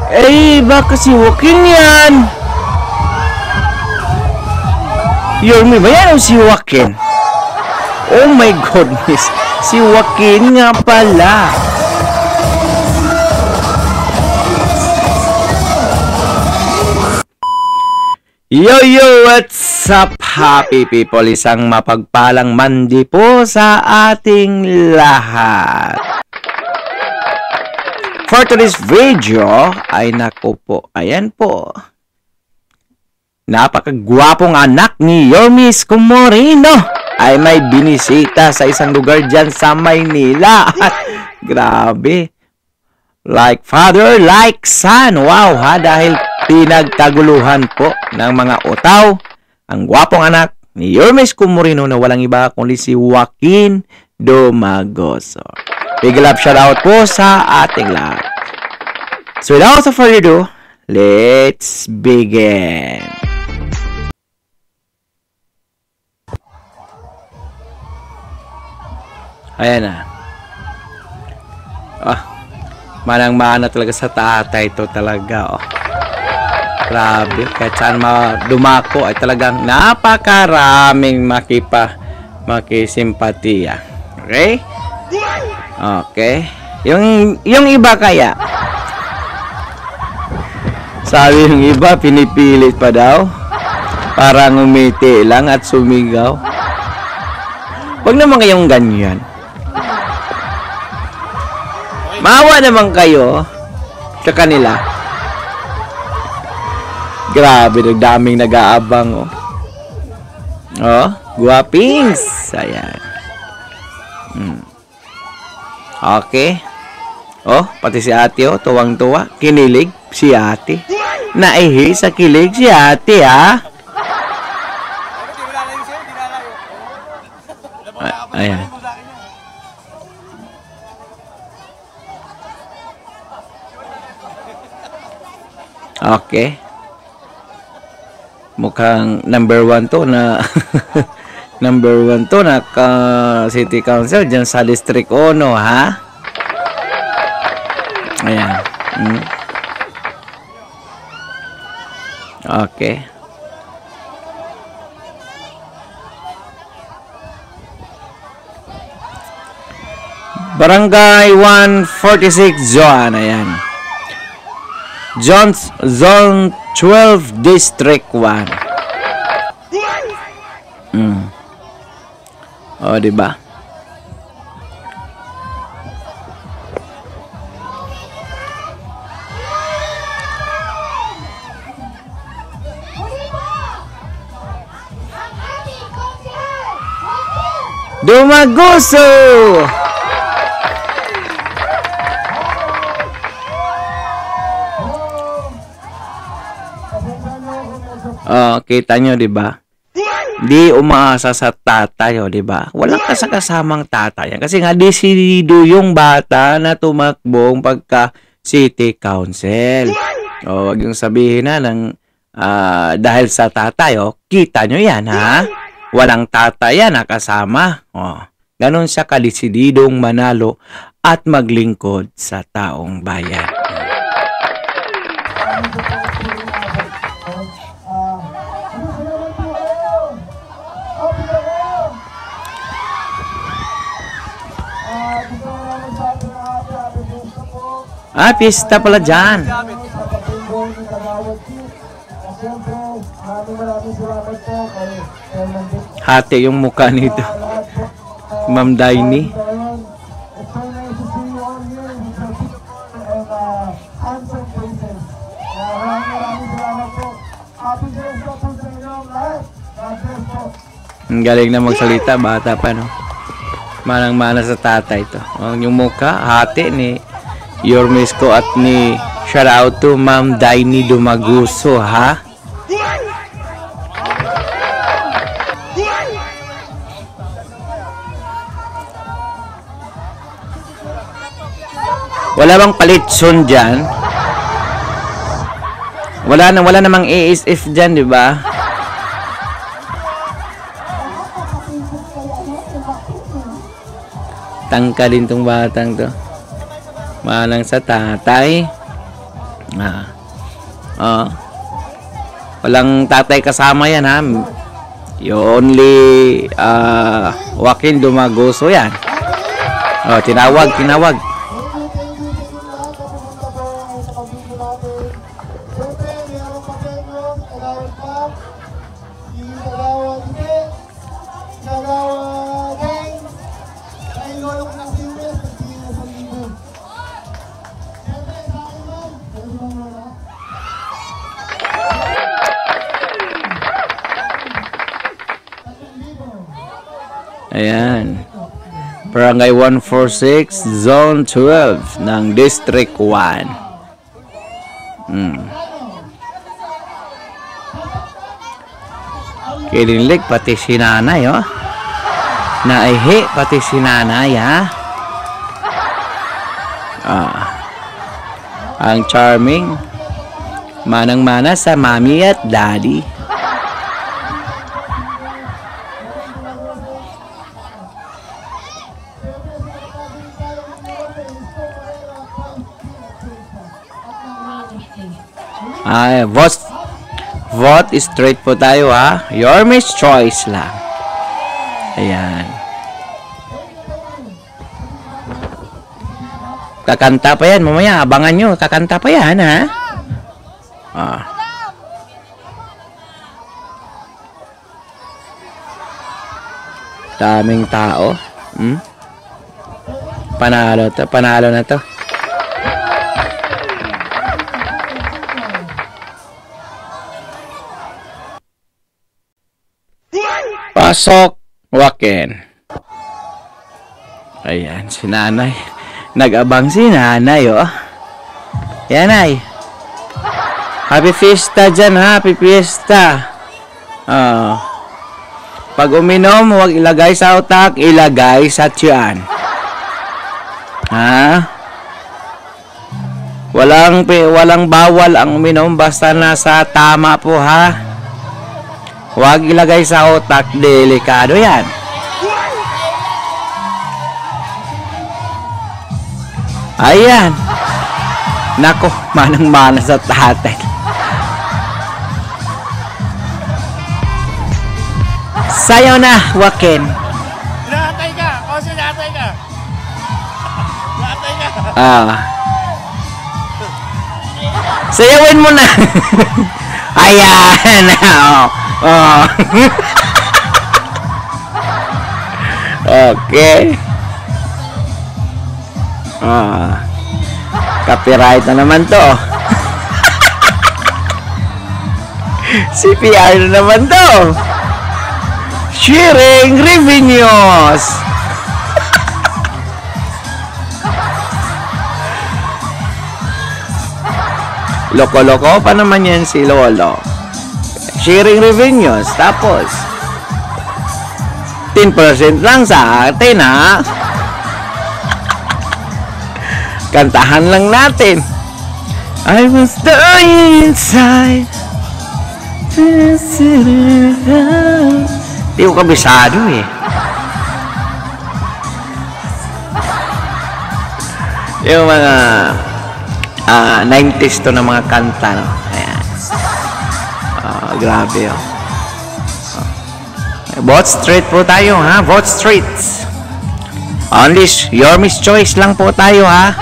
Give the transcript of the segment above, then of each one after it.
Eh, baka si Joaquin yan. Yorme ba yan o si Joaquin? Oh my goodness. Si Joaquin nga pala. Yo, what's up, happy people? Isang mapagpalang Monday po sa ating lahat. For today's video, ay naku po, ayan po. Napakagwapong anak ni Yorme Isko Moreno ay may binisita sa isang lugar dyan sa Maynila. At grabe. Like father, like son. Wow ha, dahil pinagkaguluhan po ng mga otaw ang gwapong anak ni Yorme Isko Moreno na walang iba kundi si Joaquin Dumagoso. Big love shoutout po sa ating lahat. So without further ado, let's begin. Ayan na. Manang-mana talaga sa tatay ito talaga. Grabe. Kahit saan dumako ay talagang napakaraming makisimpatiya. Okay? Okay. Yung iba kaya, sabi yung iba, pinipilit pa daw. Parang umiti lang at sumigaw. Huwag naman kayong ganyan. Maawa naman kayo sa kanila. Grabe, nagdaming nag-aabang. Guwapings. Ayan. Okay. Pati si ate, tuwang-tuwa. Kinilig si ate. Naihi sa kilig si ate, ha? Ayan. Okay. Mukhang number 1 to na number 1 to na city council dyan sa district 1, ha? Ayan. Okay. Barangay 146 Joan. Ayan. Zone 12 District 1. Diba? Dumagoso! Kita nyo, diba? Di umaasa sa tatay, diba? Walang kasakasamang tatay. Kasi nga, desidido yung bata na tumakbong pagka city council. Wag yung sabihin na ng dahil sa tatay, kita nyo yan, ha? Walang tatay yan nakasama. Ganon siya kadesididong manalo at maglingkod sa taong bayan. Pista pala dyan. Hati yung mukha nito. Ma'am Daini. Ang galing na magsalita, bata pa, no? Manang-mana sa tatay to. Yung mukha, hati ni Yorme Isko at ni shout out to Ma'am Daini Dumagoso, ha? Wala bang palitson dyan? Wala namang ASF dyan, di ba? Tangka din tong batang to. Manang sa tatay. Ah. Oh. Walang tatay kasama yan, ha? You only Joaquin Dumagoso yan. Oh, tinawag. Ayan. Barangay 146, Zone 12 ng District 1. Kinilig pati si nanay, oh. Naihi pati si nanay, ha. Ang charming. Manang-mana sa mami at daddy. Ay, vote straight po tayo, ha. Your Miss Choice lang. Ayan. Kakanta pa yan. Mamaya, abangan nyo. Kakanta pa yan, ha. Daming tao. Panalo na to. Pasok, Joaquin. Ayan, si nanay. Nag-abang si nanay, oh. Yan, ay. Happy Fiesta dyan, Happy Fiesta. Pag uminom, huwag ilagay sa utak, ilagay sa tiyan. Ha? Walang bawal ang uminom, basta nasa tama po, ha? Huwag ilagay sa utak, delikado yan. Ayan. Nako, manang-mana sa tatay. Sayo na, Joaquin. Sinatay ka! O, sinatay ka! Sinatay ka! Sayawin mo na. Ayan. Okay. Copyright na naman to. CPR na naman to. Sharing revenues. Loko-loko pa naman yan si Lolo. Sharing revenues. Tapos 10% lang sa atin, ha. Kantahan lang natin. I was dying inside. Di ko kabisado, eh. Yung mga 90s to na mga kanta, no? Ayan. Grabe, oh. Vote straight po tayo, ha? Vote straight. Only your Miss Choice lang po tayo, ha?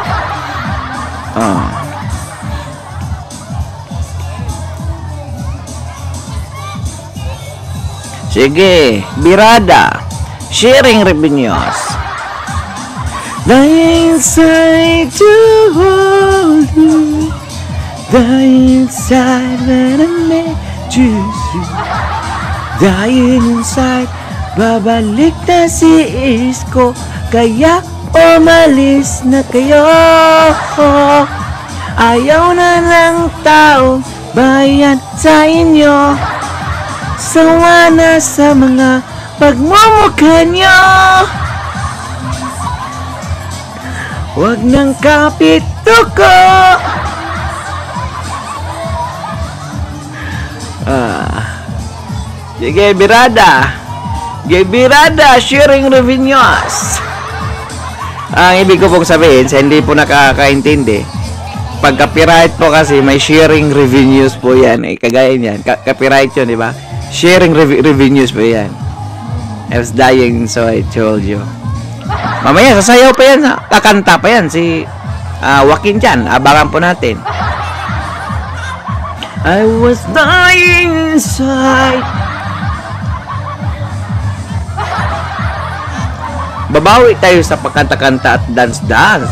Sige, birada. Sharing revenues. Dying inside to hold you. Dying inside when I met you. Dying inside, babalik na si Isko. Kaya umalis na kayo. Ayaw na ng tao bayan sa inyo. Sawa na sa mga pagmumukha nyo. Huwag nang kapituko. Sige, birada. Sige, birada. Sharing revenues. Ang ibig ko pong sabihin, sa hindi po nakakaintindi, Pag copyright po kasi, may sharing revenues po yan. Eh, kagaya niyan. Copyright yun, di ba? Sharing revenues po yan. I was dying, so I told you. Mamaya, sasayaw pa yan. Kakanta pa yan. Si Joaquin dyan. Abangan po natin. I was dying inside. Babawi tayo sa pagkanta-kanta at dance-dance.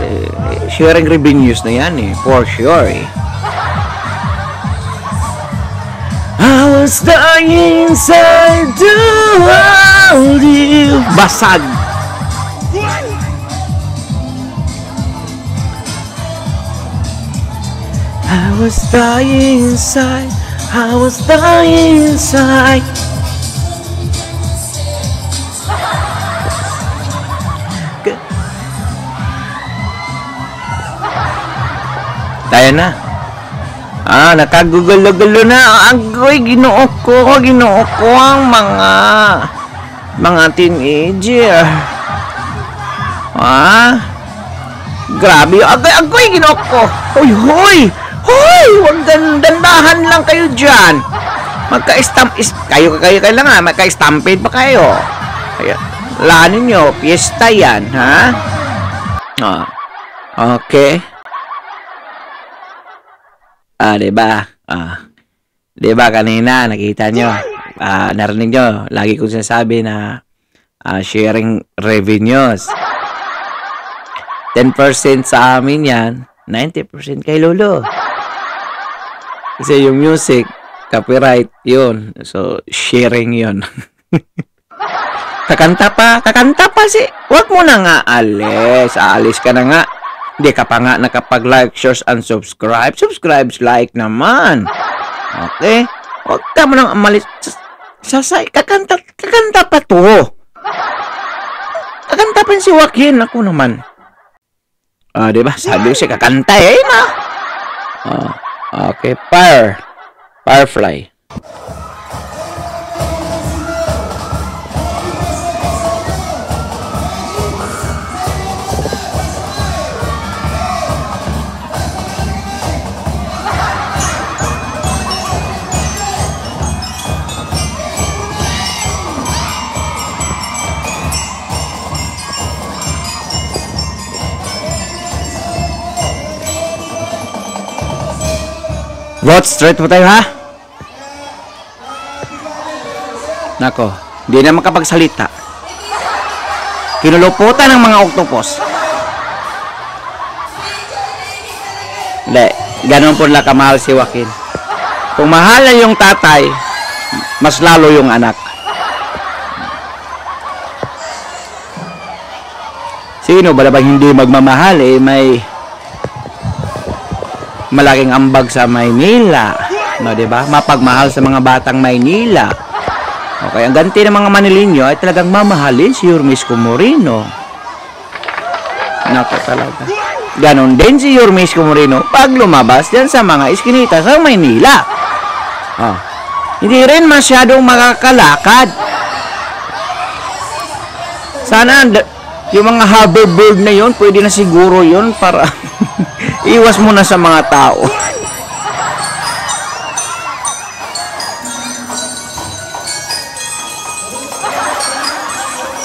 Sharing revenues na yan for sure I was dying inside to hold you. Basag. I was dying inside. I was dying inside. Tayo na. Nakagugulo-gulo na. Agoy, ginoo ko ang mga teenager. Grabe. Agoy, ginoo ko. Hoy, huwag dandahan lang kayo dyan. Magka-stamp, kayo lang ha. Magka-stampede pa kayo. Lahanin nyo, piyesta yan, ha? Okay. Diba? Diba kanina, nakita nyo, narinig nyo, lagi kong sinasabi na sharing revenues. 10% sa amin yan, 90% kay Lolo. Kasi yung music, copyright, yun. So, sharing yun. Kakanta pa wag mo na nga aalis ka na nga. Hindi ka pa nga nakapag-like, share, and subscribe. Like naman. Okay? Huwag ka mo nang amalis. Kakanta pa to. Kakanta pa si Joaquin. Ako naman. Diba? Sabi ko siya kakanta na. Okay. Firefly. Vote straight mo tayo, ha? Nako, hindi na makapagsalita. Kinuluputan ng mga octopus. Hindi, ganun po lang kamahal si Joaquin. Kung mahal na yung tatay, mas lalo yung anak. Sino ba bang hindi magmamahal may malaking ambag sa Maynila, no, 'di ba? Mapagmahal sa mga batang Maynila. Okay, ang ganti ng mga Manileño ay talagang mamahalin si Yormisco Moreno. Nako talaga. Ganon din si Yormisco Moreno pag lumabas diyan sa mga iskinita sa Maynila. Hindi rin masyadong makakalakad. Sana yung mga hoverboard na yon, pwede na siguro yon para iwas mo na sa mga tao.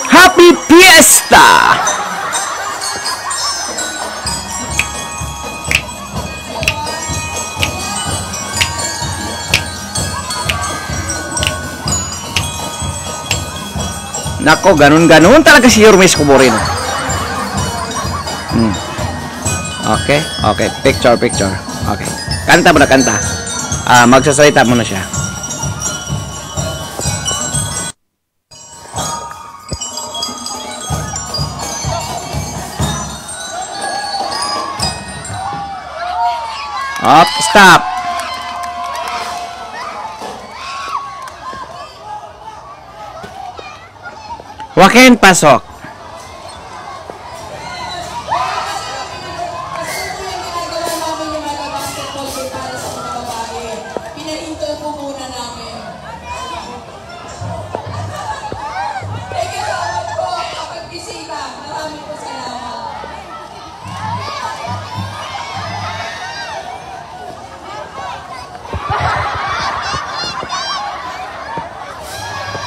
Happy Fiesta! Nako, ganun-ganun talaga si Yormisco Moreno. Okay. Picture. Okay. Kanta mo na, kanta. Magsasalita mo na siya. Stop. Joaquin, pasok.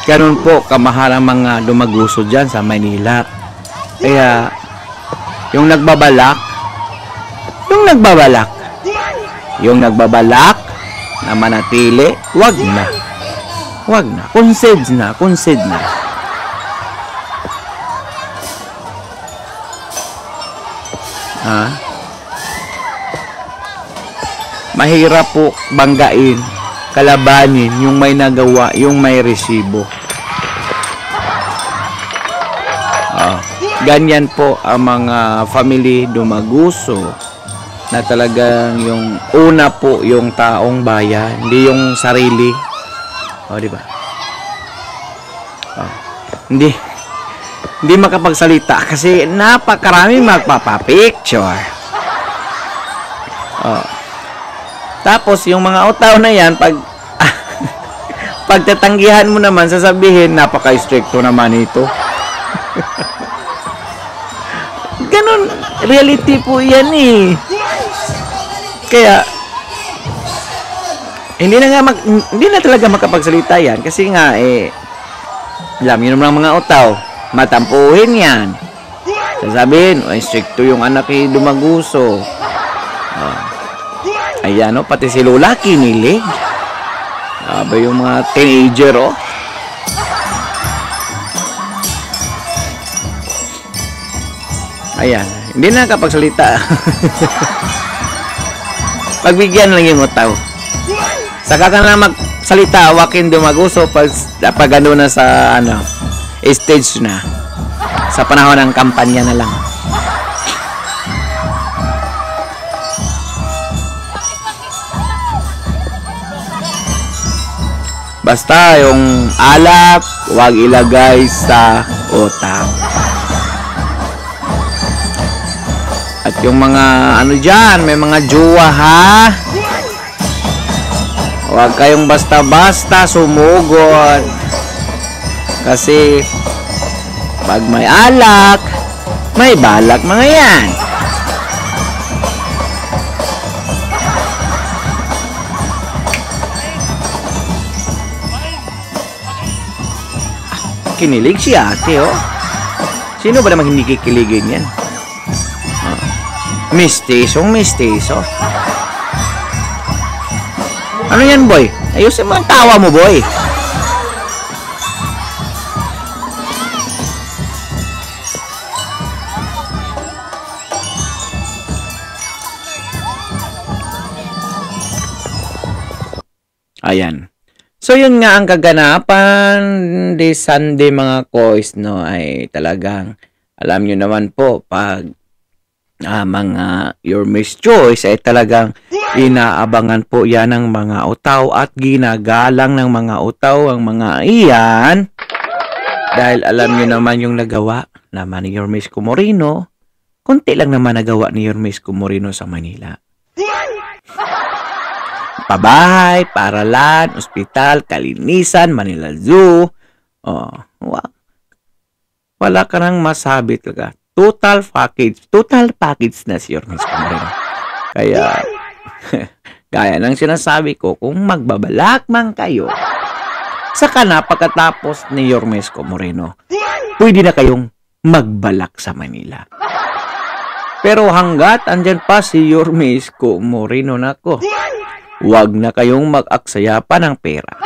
Ganun po kamahal ang mga dumaguso dyan sa Maynila. Kaya yung nagbabalak na manatili, wag na. Concede na. Mahirap po banggain, kalabanin yung may nagawa, yung may resibo. Ganyan po ang mga family dumaguso na talagang yung una po yung taong bayan, hindi yung sarili. Di ba? Hindi makapagsalita kasi napakarami magpapapicture. Tapos yung mga utaw na yan, pagtatanggihan mo naman, sasabihin, napaka-stricto naman ito. Ganon, reality po yan eh. Kaya, hindi na talaga makapagsalita yan kasi nga alam nyo naman mga utaw, matampuhin yan. Sasabihin, stricto yung anak ni dumaguso. Ayan pati si Lola kinilig. Aba yung mga teenager Ayan, hindi na kapagsalita. Pagbigyan lang yung utaw. Saka ka na magsalita, wakin dumaguso pag ano na sa stage na. Sa panahon ng kampanya na lang. Basta yung alak, wag ilagay sa utak. At yung mga dyan, may mga jowa ha. Huwag kayong basta-basta sumugod. Kasi pag may alak, may balak mga yan. Kinilig si ate Sino ba namang hindi kikiligin yan? Mistiso. Ano yan, boy? Ayusin mo ang tawa mo, boy. Ayan. So, yun nga ang kaganapan this Sunday, mga kois, ay talagang, alam nyo naman po, pag mga Your Miss Choice ay talagang inaabangan po yan ng mga utaw at ginagalang ng mga utaw ang mga iyan dahil alam nyo naman yung nagawa naman ni Your Miss Comorino. Konti lang naman nagawa ni Your Miss Comorino sa Manila. Pabahay, paaralan, ospital, kalinisan, Manila Zoo. Wala ka nang masabi talaga. Total package na si Your Miss Comorino. Kaya, gaya ng sinasabi ko, kung magbabalak man kayo, saka na pagkatapos ni Your Miss Comorino, pwede na kayong magbalak sa Manila. Pero hanggat andyan pa si Your Miss Comorino nako, huwag na kayong mag-aksaya pa ng pera.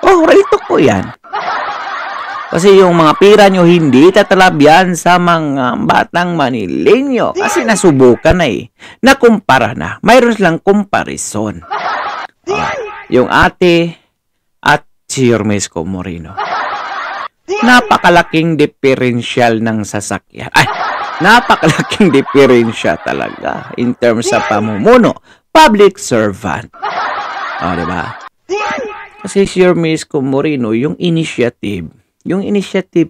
Rito ko yan. Kasi yung mga pira nyo hindi tatalabyan sa mga batang Manileño. Kasi nasubukan na nakumpara na. Mayroon lang comparison. Yung ate at si Your Miss Comorino. Napakalaking diferensyal ng sasakyan. Napakalaking diferensya talaga in terms sa pamumuno. Public servant. Diba? Kasi si Your Miss Comorino, yung initiative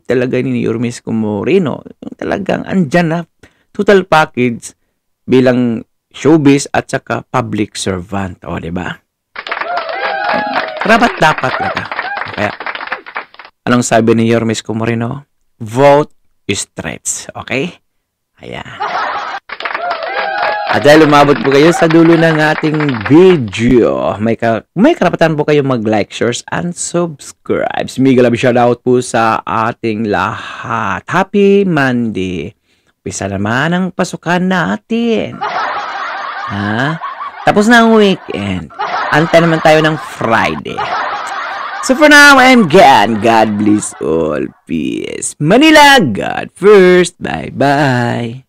talaga ni Your Miss Comorino, yung talagang andyan na total package bilang showbiz at saka public servant. Diba? Karapat dapat talaga. Kaya, anong sabi ni Your Miss Comorino? Vote stretch. Okay? Ayan. At dahil umabot po kayo sa dulo ng ating video, may karapatan po kayo mag-like, share, and subscribe. Mega love shoutout po sa ating lahat. Happy Monday. Umpisa naman ang pasukan natin. Ha? Tapos na ang weekend. Antay naman tayo ng Friday. So for now, I'm Gan. God bless all. Peace. Manila, God first. Bye-bye.